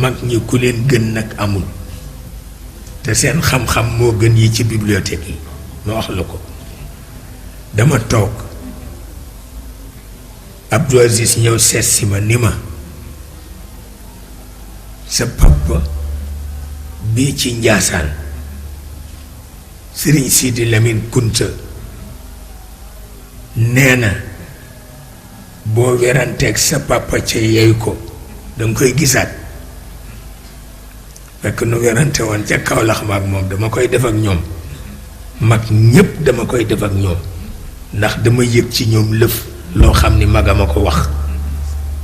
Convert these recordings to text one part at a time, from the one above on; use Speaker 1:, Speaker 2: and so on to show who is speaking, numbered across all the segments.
Speaker 1: mag ñi ku leen gën nag amul te seen xam-xam moo gën yi ci bibliothèque yi ma wax la ko dama toog Abdou Aziz ñëw seet si ma ni ma sa papa bii ci Njaasaan Sëriñ Sidi Lamine Kunta nee na boo weranteeg sa papa ca yey ko danga koy gisaat fekk nu werante woon ca Kawlax ma ak moom dama koy def ak ñoom mag ñépp dama koy def ak ñoom ndax dama yëg ci ñoom lëf loo xam ni magama ko wax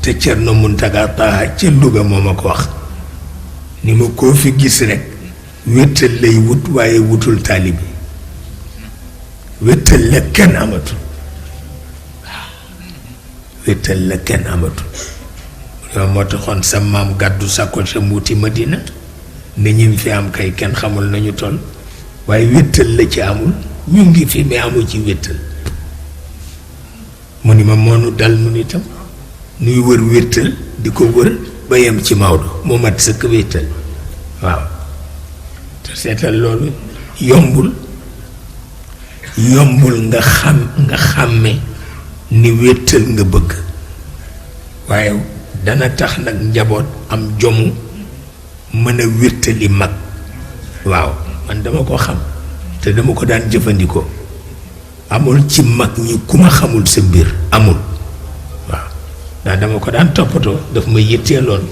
Speaker 1: te Cerno Muntaga Taha ca Louga moo ma ko wax ni ma koo fi gis rekk wéttal lay wut waaye wutul taalibi wéttal la kenn amatul waaw wéttal la kenn amatul yow moo taxoon sa maam gàddu sa ko sa muuti Madina ne ñim fi am kay kenn xamul nañu toll waaye wéttal la ci amul ñu ngi fi mais amul ci wéttal mu ni ma moonu dal nu nitam nuy wër wéttal di ko wër ba yem ci Maodo mu mat sëkk wéttal waaw te seetal loolu yombul nga xàmme ni wéttal nga bëgg waaye dana tax nag njaboot am jomu mën a wéttali mag waaw man dama ko xam te dama ko daan jëfandikoo amul ci mag ñi ku ma xamul sa mbir amul waaw ndax dama ko daan toppatoo daf ma yitteeloon